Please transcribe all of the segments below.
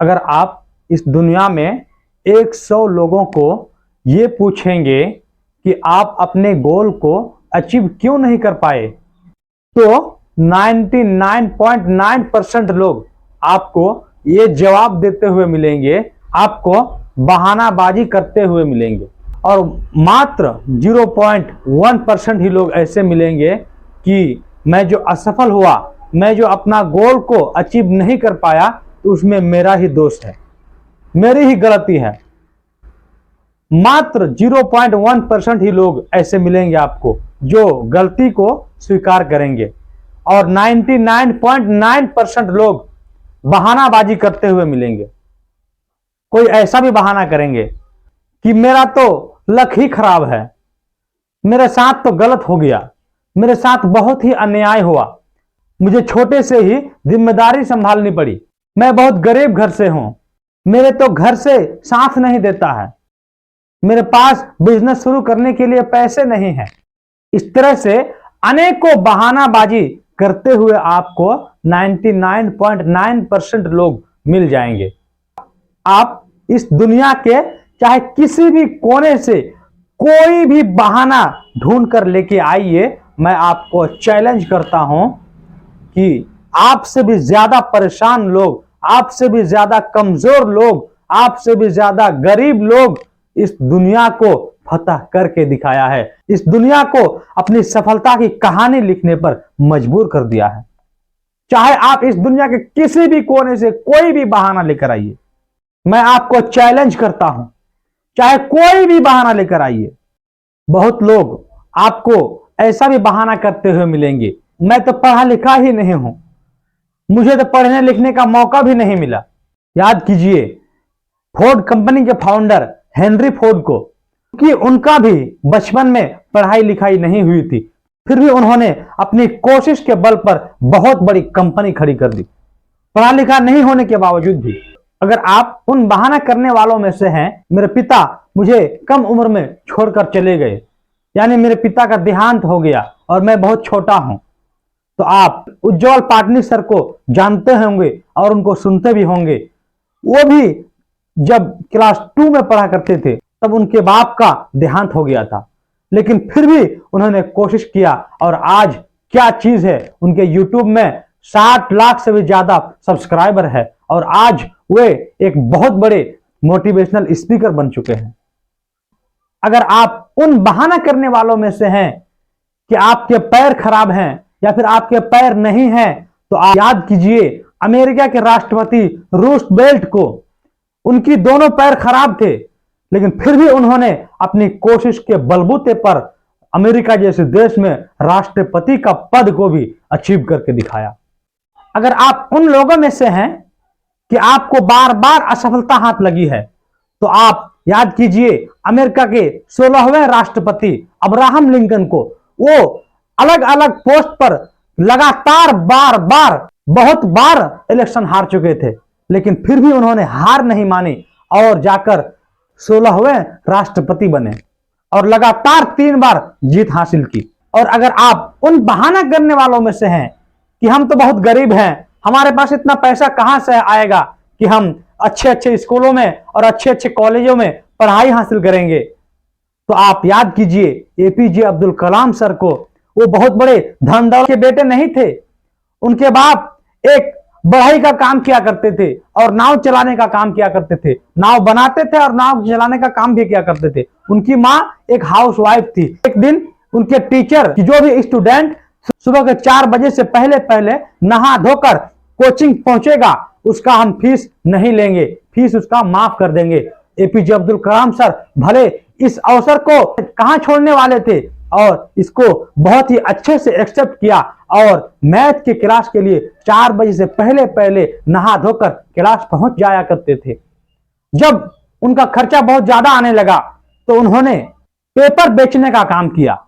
अगर आप इस दुनिया में 100 लोगों को ये पूछेंगे कि आप अपने गोल को अचीव क्यों नहीं कर पाए, तो 99.9% लोग आपको ये जवाब देते हुए मिलेंगे, आपको बहानाबाजी करते हुए मिलेंगे। और मात्र 0.1% ही लोग ऐसे मिलेंगे कि मैं जो असफल हुआ, मैं जो अपना गोल को अचीव नहीं कर पाया, तो उसमें मेरा ही दोष है, मेरी ही गलती है। मात्र 0.1% ही लोग ऐसे मिलेंगे आपको जो गलती को स्वीकार करेंगे, और 99.9% लोग बहानाबाजी करते हुए मिलेंगे। कोई ऐसा भी बहाना करेंगे कि मेरा तो लक ही खराब है, मेरे साथ तो गलत हो गया, मेरे साथ बहुत ही अन्याय हुआ, मुझे छोटे से ही जिम्मेदारी संभालनी पड़ी, मैं बहुत गरीब घर से हूं, मेरे तो घर से साथ नहीं देता है, मेरे पास बिजनेस शुरू करने के लिए पैसे नहीं है। इस तरह से अनेकों बहानाबाजी करते हुए आपको 99.9% लोग मिल जाएंगे। आप इस दुनिया के चाहे किसी भी कोने से कोई भी बहाना ढूंढ कर लेके आइए, मैं आपको चैलेंज करता हूं कि आपसे भी ज्यादा परेशान लोग, आपसे भी ज्यादा कमजोर लोग, आपसे भी ज्यादा गरीब लोग इस दुनिया को फतह करके दिखाया है, इस दुनिया को अपनी सफलता की कहानी लिखने पर मजबूर कर दिया है। चाहे आप इस दुनिया के किसी भी कोने से कोई भी बहाना लेकर आइए, मैं आपको चैलेंज करता हूं, चाहे कोई भी बहाना लेकर आइए। बहुत लोग आपको ऐसा भी बहाना करते हुए मिलेंगे, मैं तो पढ़ा लिखा ही नहीं हूं, मुझे तो पढ़ने लिखने का मौका भी नहीं मिला। याद कीजिए फोर्ड कंपनी के फाउंडर हेनरी फोर्ड को, कि उनका भी बचपन में पढ़ाई लिखाई नहीं हुई थी, फिर भी उन्होंने अपनी कोशिश के बल पर बहुत बड़ी कंपनी खड़ी कर दी, पढ़ा लिखा नहीं होने के बावजूद भी। अगर आप उन बहाना करने वालों में से हैं, मेरे पिता मुझे कम उम्र में छोड़कर चले गए, यानी मेरे पिता का देहांत हो गया और मैं बहुत छोटा हूं, तो आप उज्जवल पाटनी सर को जानते होंगे और उनको सुनते भी होंगे। वो भी जब क्लास 2 में पढ़ा करते थे तब उनके बाप का देहांत हो गया था, लेकिन फिर भी उन्होंने कोशिश किया, और आज क्या चीज है, उनके यूट्यूब में 60 लाख से भी ज्यादा सब्सक्राइबर है, और आज वे एक बहुत बड़े मोटिवेशनल स्पीकर बन चुके हैं। अगर आप उन बहाना करने वालों में से हैं कि आपके पैर खराब हैं या फिर आपके पैर नहीं हैं, तो आप याद कीजिए अमेरिका के राष्ट्रपति रूजवेल्ट को, उनकी दोनों पैर खराब थे, लेकिन फिर भी उन्होंने अपनी कोशिश के बलबूते पर अमेरिका जैसे देश में राष्ट्रपति का पद को भी अचीव करके दिखाया। अगर आप उन लोगों में से हैं कि आपको बार बार असफलता हाथ लगी है, तो आप याद कीजिए अमेरिका के 16वें राष्ट्रपति अब्राहम लिंकन को, वो अलग अलग पोस्ट पर लगातार बहुत बार इलेक्शन हार चुके थे, लेकिन फिर भी उन्होंने हार नहीं मानी और जाकर 16वें राष्ट्रपति बने और लगातार 3 बार जीत हासिल की। और अगर आप उन बहाना करने वालों में से हैं कि हम तो बहुत गरीब हैं, हमारे पास इतना पैसा कहां से आएगा कि हम अच्छे अच्छे स्कूलों में और अच्छे अच्छे कॉलेजों में पढ़ाई हासिल करेंगे, तो आप याद कीजिए एपीजे अब्दुल कलाम सर को। वो बहुत बड़े धन दौलत के बेटे नहीं थे, उनके बाप एक बढ़ई का काम किया करते थे और नाव चलाने का काम किया करते थे, नाव बनाते थे और नाव चलाने का काम भी किया करते थे। उनकी माँ एक हाउसवाइफ थी। एक दिन उनके टीचर कि जो भी स्टूडेंट सुबह के 4 बजे से पहले पहले नहा धोकर कोचिंग पहुंचेगा, उसका हम फीस नहीं लेंगे, फीस उसका माफ कर देंगे। एपीजे अब्दुल कलाम सर भले इस अवसर को कहां छोड़ने वाले थे और इसको बहुत ही अच्छे से एक्सेप्ट किया और मैथ के क्लास के लिए 4 बजे से पहले पहले नहा धोकर क्लास पहुंच जाया करते थे। जब उनका खर्चा बहुत ज्यादा आने लगा तो उन्होंने पेपर बेचने का काम किया।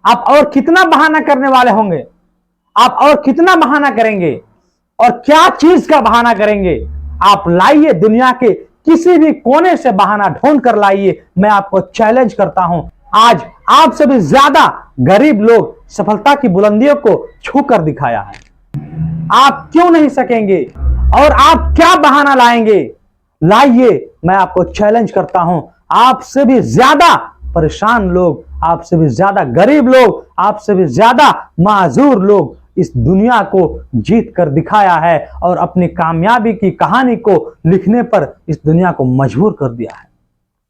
आप और कितना बहाना करने वाले होंगे, आप और कितना बहाना करेंगे और क्या चीज का बहाना करेंगे? आप लाइए, दुनिया के किसी भी कोने से बहाना ढूंढ कर लाइए। मैं आपको चैलेंज करता हूं, आज आपसे भी ज्यादा गरीब लोग सफलता की बुलंदियों को छू कर दिखाया है। आप क्यों नहीं सकेंगे? और आप क्या बहाना लाएंगे? लाइए, मैं आपको चैलेंज करता हूं। आपसे भी ज्यादा परेशान लोग, आपसे भी ज्यादा गरीब लोग, आपसे भी ज्यादा माजूर लोग इस दुनिया को जीत कर दिखाया है और अपनी कामयाबी की कहानी को लिखने पर इस दुनिया को मजबूर कर दिया है।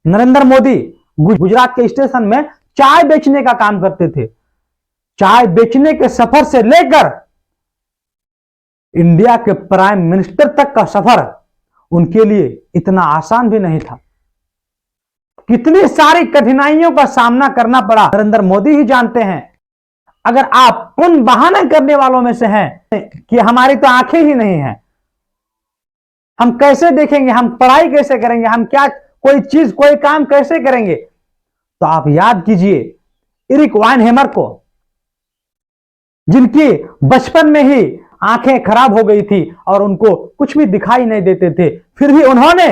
नरेंद्र मोदी गुजरात के स्टेशन में चाय बेचने का काम करते थे। चाय बेचने के सफर से लेकर इंडिया के प्राइम मिनिस्टर तक का सफर उनके लिए इतना आसान भी नहीं था। कितनी सारी कठिनाइयों का सामना करना पड़ा, नरेंद्र मोदी ही जानते हैं। अगर आप उन बहाना करने वालों में से हैं कि हमारी तो आंखें ही नहीं हैं, हम कैसे देखेंगे, हम पढ़ाई कैसे करेंगे, हम क्या कोई चीज कोई काम कैसे करेंगे, तो आप याद कीजिए एरिक वाइनहेमर को, जिनकी बचपन में ही आंखें खराब हो गई थी और उनको कुछ भी दिखाई नहीं देते थे, फिर भी उन्होंने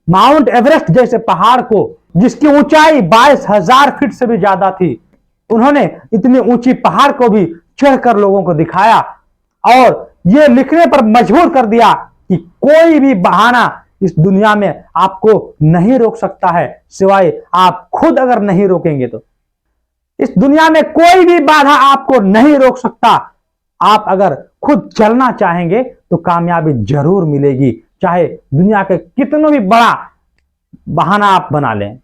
माउंट एवरेस्ट जैसे पहाड़ को, जिसकी ऊंचाई 22,000 फीट से भी ज्यादा थी, उन्होंने इतनी ऊंची पहाड़ को भी चढ़कर लोगों को दिखाया और यह लिखने पर मजबूर कर दिया कि कोई भी बहाना इस दुनिया में आपको नहीं रोक सकता है, सिवाय आप खुद अगर नहीं रोकेंगे तो। इस दुनिया में कोई भी बाधा आपको नहीं रोक सकता। आप अगर खुद चलना चाहेंगे तो कामयाबी जरूर मिलेगी, चाहे दुनिया के कितना भी बड़ा बहाना आप बना लें।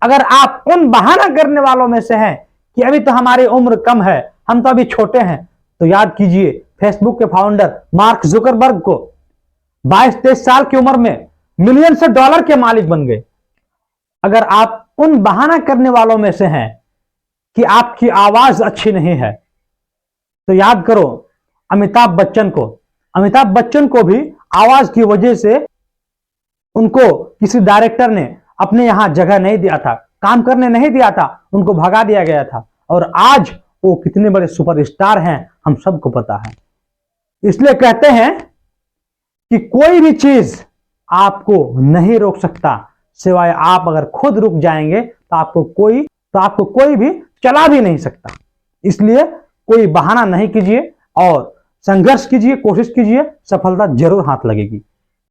अगर आप उन बहाना करने वालों में से हैं कि अभी तो हमारी उम्र कम है, हम तो अभी छोटे हैं, तो याद कीजिए फेसबुक के फाउंडर मार्क जुकरबर्ग को 22-23 साल की उम्र में मिलियन से डॉलर के मालिक बन गए। अगर आप उन बहाना करने वालों में से हैं कि आपकी आवाज अच्छी नहीं है, तो याद करो अमिताभ बच्चन को। अमिताभ बच्चन को भी आवाज की वजह से उनको किसी डायरेक्टर ने अपने यहां जगह नहीं दिया था, काम करने नहीं दिया था, उनको भगा दिया गया था। और आज वो कितने बड़े सुपरस्टार हैं हम सबको पता है। इसलिए कहते हैं कि कोई भी चीज आपको नहीं रोक सकता, सिवाय आप अगर खुद रुक जाएंगे तो आपको कोई भी चला भी नहीं सकता। इसलिए कोई बहाना नहीं कीजिए और संघर्ष कीजिए, कोशिश कीजिए, सफलता जरूर हाथ लगेगी।